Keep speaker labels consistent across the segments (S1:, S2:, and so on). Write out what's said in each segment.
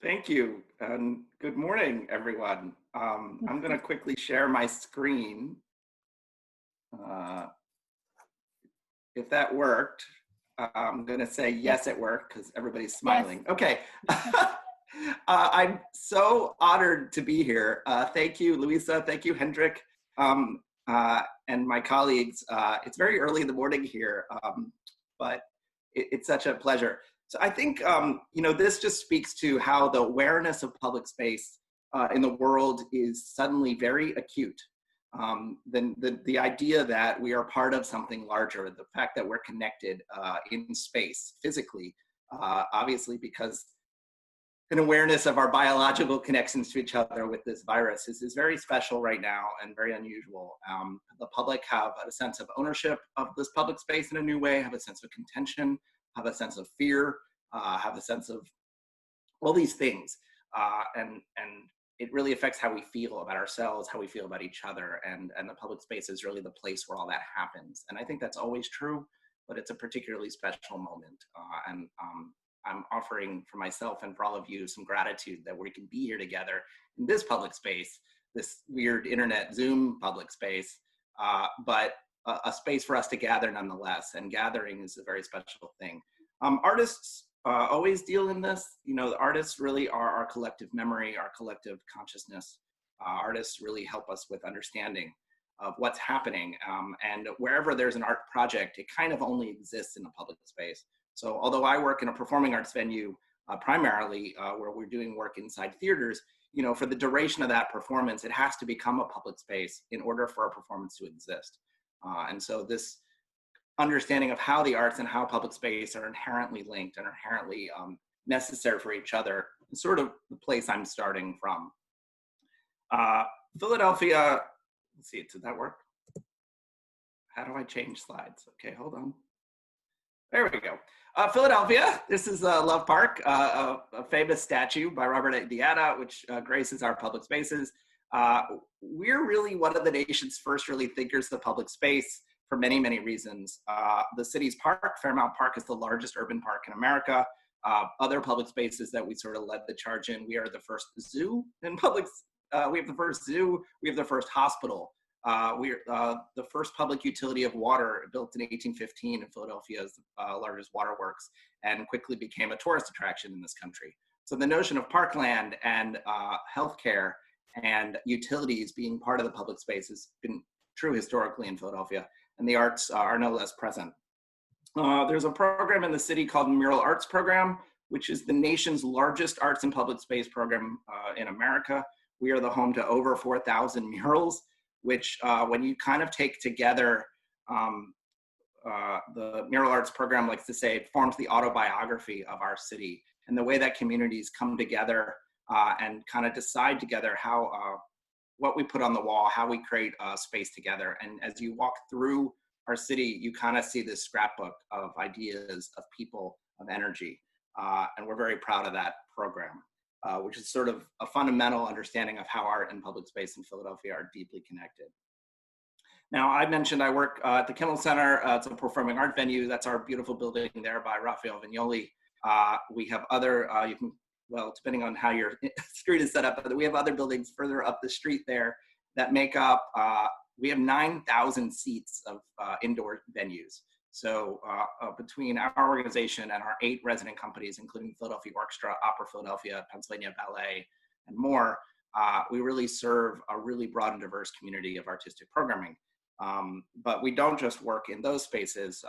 S1: Thank you, and good morning, everyone. I'm going to quickly share my screen. Uh, if that worked, I'm going to say
S2: Yes.
S1: yes, it worked because everybody's
S2: Yes.
S1: smiling. Okay. I'm so honored to be here. Thank you, Louisa. Thank you, Hendrik, and my colleagues. It's very early in the morning here, but it's such a pleasure. So I think, this just speaks to how the awareness of public space in the world is suddenly very acute. The idea that we are part of something larger, the fact that we're connected in space physically, obviously because an awareness of our biological connections to each other with this virus is very special right now and very unusual. The public have a sense of ownership of this public space in a new way, have a sense of contention, have a sense of fear, have a sense of all these things. And it really affects how we feel about ourselves, how we feel about each other. And the public space is really the place where all that happens. And I think that's always true, but it's a particularly special moment. I'm offering for myself and for all of you some gratitude that we can be here together in this public space, this weird internet Zoom public space, but a space for us to gather nonetheless. And gathering is a very special thing. Artists always deal in this. The artists really are our collective memory, our collective consciousness. Artists really help us with understanding of what's happening. And wherever there's an art project, it kind of only exists in a public space. So although I work in a performing arts venue, primarily where we're doing work inside theaters, for the duration of that performance, it has to become a public space in order for a performance to exist. And so this understanding of how the arts and how public space are inherently linked and inherently necessary for each other is sort of the place I'm starting from. Philadelphia, let's see, did that work? How do I change slides? Okay, hold on. There we go. Philadelphia, this is Love Park, a famous statue by Robert A. Diana, which graces our public spaces. We're really one of the nation's first really thinkers of the public space for many, many reasons. The city's park, Fairmount Park, is the largest urban park in America. Other public spaces that we sort of led the charge in, we are the first zoo in public. We have the first zoo, we have the first hospital. We're the first public utility of water built in 1815 in Philadelphia's largest waterworks, and quickly became a tourist attraction in this country. So the notion of parkland and healthcare and utilities being part of the public space has been true historically in Philadelphia, and the arts are no less present. There's a program in the city called Mural Arts Program, which is the nation's largest arts and public space program in America. We are the home to over 4,000 murals, which when you kind of take together the Mural Arts Program likes to say it forms the autobiography of our city, and the way that communities come together and kind of decide together how what we put on the wall, how we create space together. And as you walk through our city, you kind of see this scrapbook of ideas, of people, of energy. And we're very proud of that program, which is sort of a fundamental understanding of how art and public space in Philadelphia are deeply connected. Now, I mentioned I work at the Kimmel Center. It's a performing art venue. That's our beautiful building there by Raphael Vignoli. We have other, well, depending on how your street is set up, but we have other buildings further up the street there that make up, we have 9,000 seats of indoor venues. So between our organization and our 8 resident companies, including Philadelphia Orchestra, Opera Philadelphia, Pennsylvania Ballet, and more, we really serve a really broad and diverse community of artistic programming. But we don't just work in those spaces,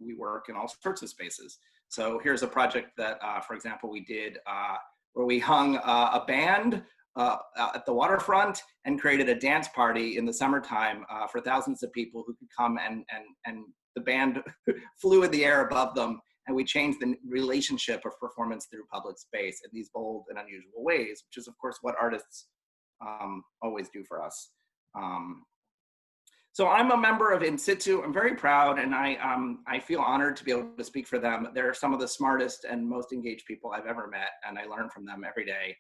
S1: we work in all sorts of spaces. So here's a project that, for example, we did where we hung a band at the waterfront and created a dance party in the summertime for thousands of people who could come, and the band flew in the air above them, and we changed the relationship of performance through public space in these bold and unusual ways, which is of course what artists always do for us. So I'm a member of In Situ. I'm very proud, and I feel honored to be able to speak for them. They're some of the smartest and most engaged people I've ever met, and I learn from them every day.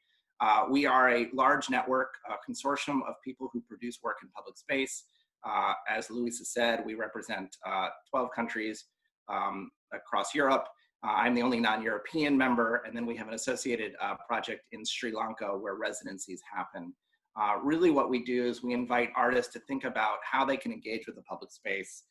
S1: We are a large network, a consortium of people who produce work in public space. As Louisa said, we represent 12 countries across Europe, I'm the only non-European member, and then we have an associated project in Sri Lanka where residencies happen. Really what we do is we invite artists to think about how they can engage with the public space,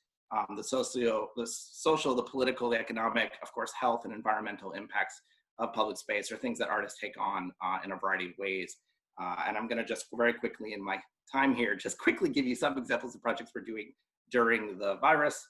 S1: the social, the political, the economic, of course, health and environmental impacts of public space are things that artists take on in a variety of ways. And I'm gonna just very quickly in my time here, just quickly give you some examples of projects we're doing during the virus.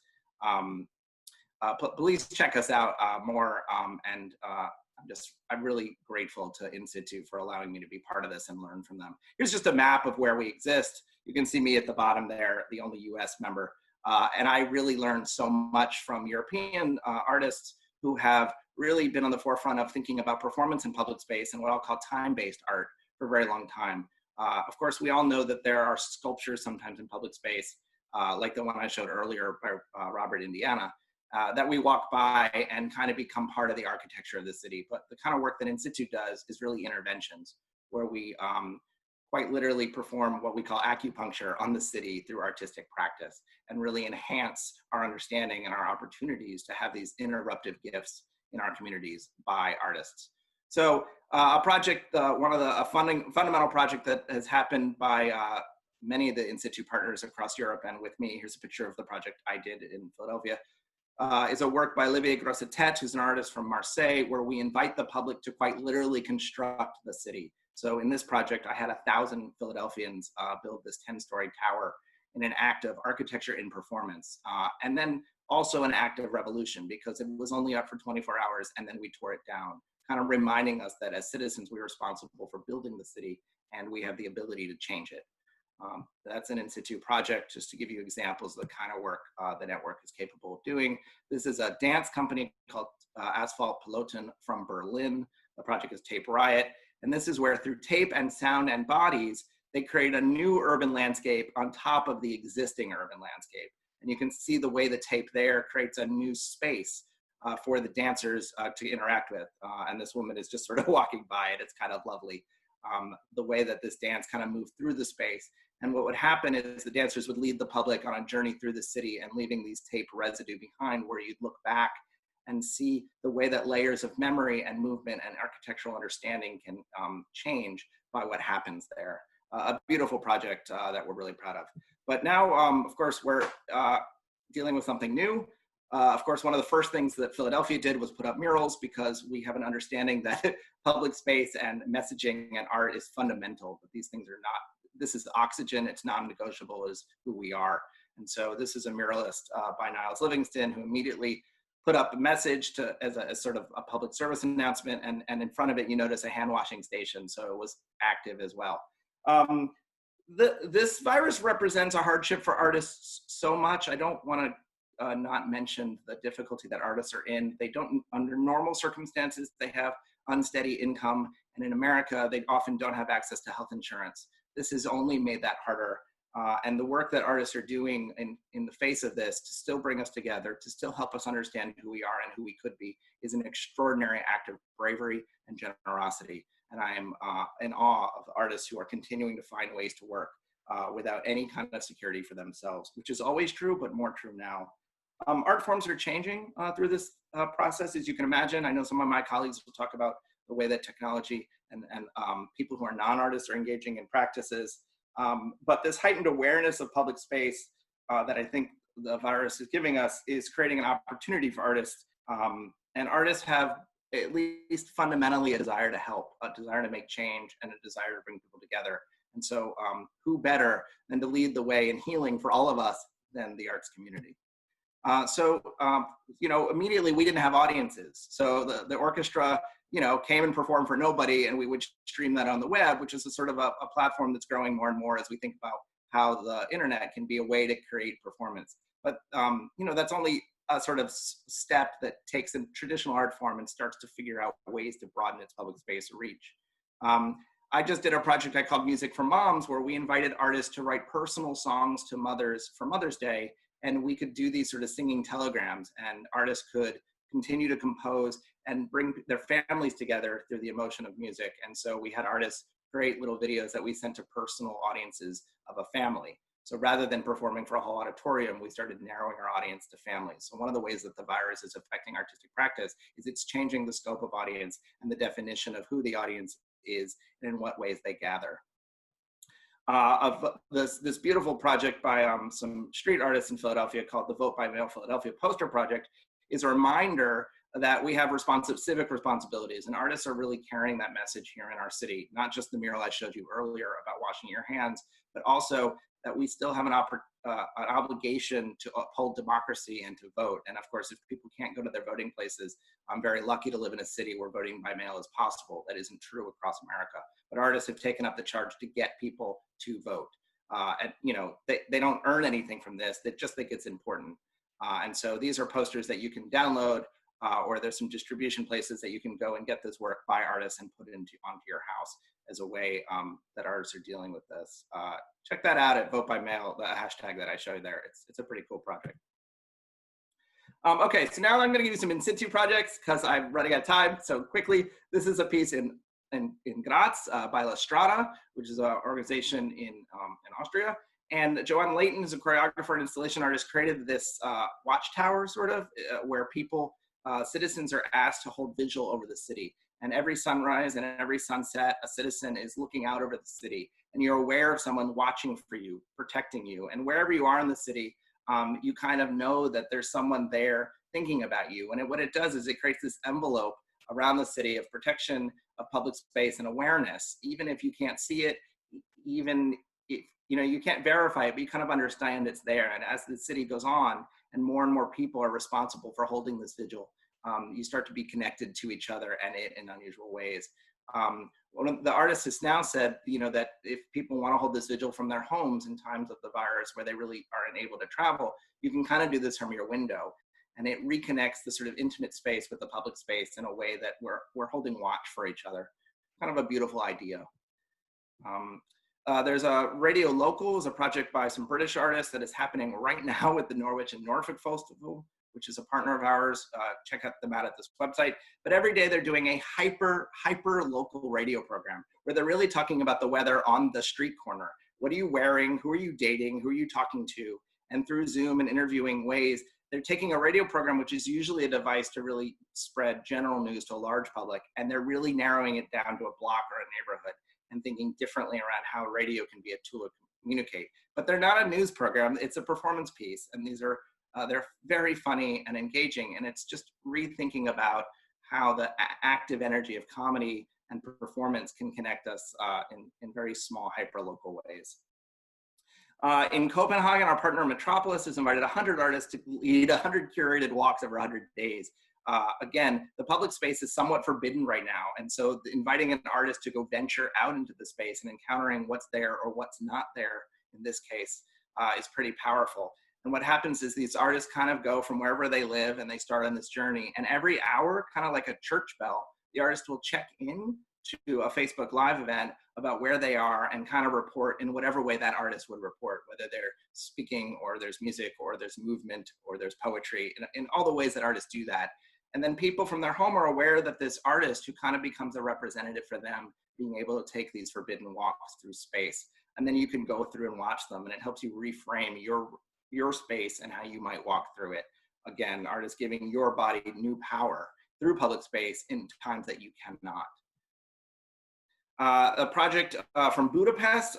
S1: Please check us out more. I'm really grateful to Institute for allowing me to be part of this and learn from them. Here's just a map of where we exist. You can see me at the bottom there, the only US member. And I really learned so much from European artists who have really been on the forefront of thinking about performance in public space and what I'll call time-based art for a very long time. Of course, we all know that there are sculptures sometimes in public space, like the one I showed earlier by Robert, Indiana, that we walk by and kind of become part of the architecture of the city. But the kind of work that Institute does is really interventions, where we quite literally perform what we call acupuncture on the city through artistic practice and really enhance our understanding and our opportunities to have these interruptive gifts in our communities by artists. So a project, a fundamental project that has happened by many of the Institute partners across Europe and with me, here's a picture of the project I did in Philadelphia, is a work by Olivier Grossetet, who's an artist from Marseille, where we invite the public to quite literally construct the city. So in this project, I had 1,000 Philadelphians build this 10-story tower in an act of architecture in performance. And then also an act of revolution, because it was only up for 24 hours and then we tore it down, kind of reminding us that as citizens, we're responsible for building the city and we have the ability to change it. That's an Institute project, just to give you examples of the kind of work the network is capable of doing. This is a dance company called Asphalt Piloten from Berlin. The project is Tape Riot. And this is where through tape and sound and bodies, they create a new urban landscape on top of the existing urban landscape. And you can see the way the tape there creates a new space for the dancers to interact with. And this woman is just sort of walking by it. It's kind of lovely. The way that this dance kind of moved through the space. And what would happen is the dancers would lead the public on a journey through the city and leaving these tape residue behind, where you'd look back and see the way that layers of memory and movement and architectural understanding can change by what happens there. A beautiful project that we're really proud of. But now, of course, we're dealing with something new. Of course, one of the first things that Philadelphia did was put up murals, because we have an understanding that public space and messaging and art is fundamental, but these things are not. This is oxygen, it's non-negotiable, is who we are. And so this is a muralist by Niles Livingston, who immediately put up a message as sort of a public service announcement, and in front of it, you notice a hand washing station, so it was active as well. This virus represents a hardship for artists so much. I don't want to not mention the difficulty that artists are in. They don't, under normal circumstances, they have unsteady income, and in America, they often don't have access to health insurance. This has only made that harder. And the work that artists are doing in the face of this to still bring us together, to still help us understand who we are and who we could be, is an extraordinary act of bravery and generosity. And I am in awe of artists who are continuing to find ways to work without any kind of security for themselves, which is always true, but more true now. Art forms are changing through this process, as you can imagine. I know some of my colleagues will talk about the way that technology and people who are non-artists are engaging in practices. But this heightened awareness of public space that I think the virus is giving us is creating an opportunity for artists. And artists have at least fundamentally a desire to help, a desire to make change, and a desire to bring people together. And so who better than to lead the way in healing for all of us than the arts community? You know, immediately we didn't have audiences. So the orchestra, you know, came and performed for nobody, and we would stream that on the web, which is a sort of a platform that's growing more and more as we think about how the internet can be a way to create performance. But, you know, that's only a sort of step that takes a traditional art form and starts to figure out ways to broaden its public space reach. I just did a project I called Music for Moms, where we invited artists to write personal songs to mothers for Mother's Day. And we could do these sort of singing telegrams, and artists could continue to compose and bring their families together through the emotion of music. And so we had artists create little videos that we sent to personal audiences of a family. So rather than performing for a whole auditorium, we started narrowing our audience to families. So one of the ways that the virus is affecting artistic practice is it's changing the scope of audience and the definition of who the audience is and in what ways they gather. Of this beautiful project by some street artists in Philadelphia called the Vote by Mail Philadelphia Poster Project is a reminder that we have civic responsibilities, and artists are really carrying that message here in our city, not just the mural I showed you earlier about washing your hands, but also that we still have an obligation to uphold democracy and to vote. And of course, if people can't go to their voting places, I'm very lucky to live in a city where voting by mail is possible. That isn't true across America, but artists have taken up the charge to get people to vote. And they don't earn anything from this, they just think it's important. And so these are posters that you can download, or there's some distribution places that you can go and get this work by artists and put it onto your house as a way that artists are dealing with this. Check that out at Vote by Mail, the hashtag that I showed there. It's a pretty cool project. Okay, so now I'm going to give you some in situ projects because I'm running out of time. So quickly, this is a piece in Graz by La Strada, which is an organization in Austria. And Joanne Layton, who's a choreographer and installation artist, created this watchtower sort of where citizens are asked to hold vigil over the city. And every sunrise and every sunset, a citizen is looking out over the city, and you're aware of someone watching for you, protecting you. And wherever you are in the city, you kind of know that there's someone there thinking about you. And what it does is it creates this envelope around the city of protection of public space and awareness. Even if you can't see it, even if you can't verify it, but you kind of understand it's there. And as the city goes on and more people are responsible for holding this vigil, you start to be connected to each other and it in unusual ways. One of the artists has now said, that if people want to hold this vigil from their homes in times of the virus where they really aren't able to travel, you can kind of do this from your window. And it reconnects the sort of intimate space with the public space in a way that we're holding watch for each other. Kind of a beautiful idea. There's a Radio Local, is a project by some British artists that is happening right now with the Norwich and Norfolk Festival, which is a partner of ours. Check them out at this website. But every day they're doing a hyper local radio program where they're really talking about the weather on the street corner. What are you wearing? Who are you dating? Who are you talking to? And through Zoom and interviewing ways, they're taking a radio program, which is usually a device to really spread general news to a large public, and they're really narrowing it down to a block or a neighborhood and thinking differently around how radio can be a tool to communicate. But they're not a news program, it's a performance piece, and these are they're very funny and engaging, and it's just rethinking about how the active energy of comedy and performance can connect us in very small, hyper-local ways. In Copenhagen, our partner Metropolis has invited 100 artists to lead 100 curated walks over 100 days. Again, the public space is somewhat forbidden right now, and so inviting an artist to go venture out into the space and encountering what's there or what's not there, in this case, is pretty powerful. And what happens is these artists kind of go from wherever they live and they start on this journey. And every hour, kind of like a church bell, the artist will check in to a Facebook Live event about where they are and kind of report in whatever way that artist would report, whether they're speaking or there's music or there's movement or there's poetry, in all the ways that artists do that. And then people from their home are aware that this artist who kind of becomes a representative for them, being able to take these forbidden walks through space. And then you can go through and watch them, and it helps you reframe your space and how you might walk through it. Again, artists giving your body new power through public space in times that you cannot. A project from Budapest,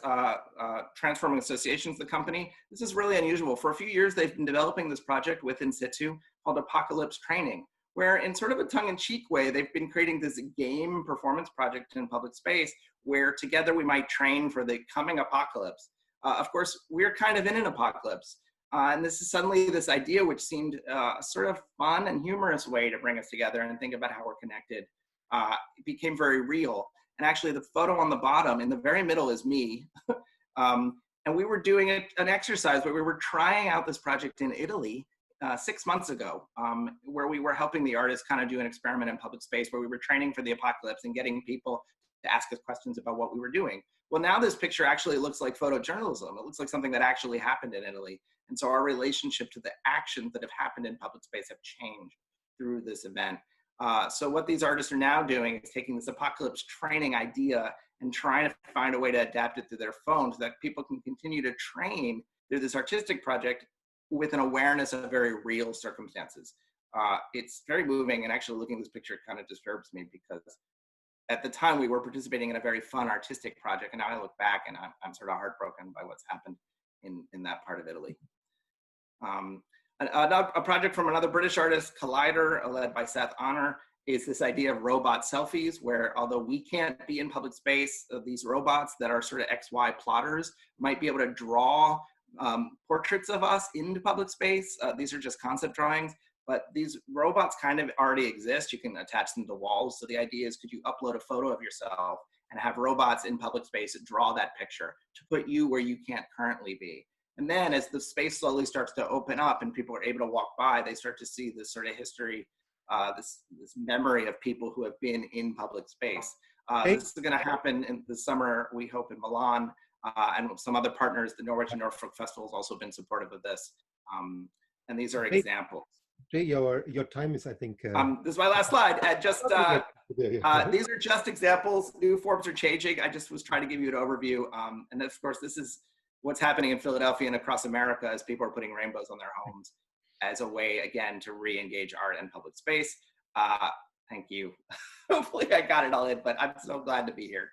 S1: Transforming Associations, the company. This is really unusual. For a few years, they've been developing this project with In Situ called Apocalypse Training, where in sort of a tongue-in-cheek way, they've been creating this game performance project in public space where together we might train for the coming apocalypse. Of course, we're kind of in an apocalypse. And this is suddenly this idea which seemed a sort of fun and humorous way to bring us together and think about how we're connected. It became very real. And actually the photo on the bottom in the very middle is me. And we were doing an exercise where we were trying out this project in Italy 6 months ago, where we were helping the artists kind of do an experiment in public space where we were training for the apocalypse and getting people to ask us questions about what we were doing. Well, now this picture actually looks like photojournalism. It looks like something that actually happened in Italy. And so our relationship to the actions that have happened in public space have changed through this event. So what these artists are now doing is taking this apocalypse training idea and trying to find a way to adapt it to their phones so that people can continue to train through this artistic project with an awareness of very real circumstances. It's very moving, and actually looking at this picture kind of disturbs me because at the time we were participating in a very fun artistic project, and now I look back and I'm sort of heartbroken by what's happened in that part of Italy. A project from another British artist, Collider, led by Seth Honor, is this idea of robot selfies, where although we can't be in public space, these robots that are sort of XY plotters might be able to draw portraits of us into public space. These are just concept drawings, but these robots kind of already exist. You can attach them to walls. So the idea is, could you upload a photo of yourself and have robots in public space draw that picture to put you where you can't currently be? And then as the space slowly starts to open up and people are able to walk by, they start to see this sort of history, this memory of people who have been in public space. This is going to happen in the summer, we hope, in Milan, and with some other partners. The Norwich and Norfolk Festival has also been supportive of this. And these are examples.
S2: Jay, your time is, I think.
S1: This is my last slide. These are just examples. New forms are changing. I just was trying to give you an overview. And of course, this is what's happening in Philadelphia and across America as people are putting rainbows on their homes as a way, again, to re-engage art and public space. Thank you. Hopefully I got it all in, but I'm so glad to be here.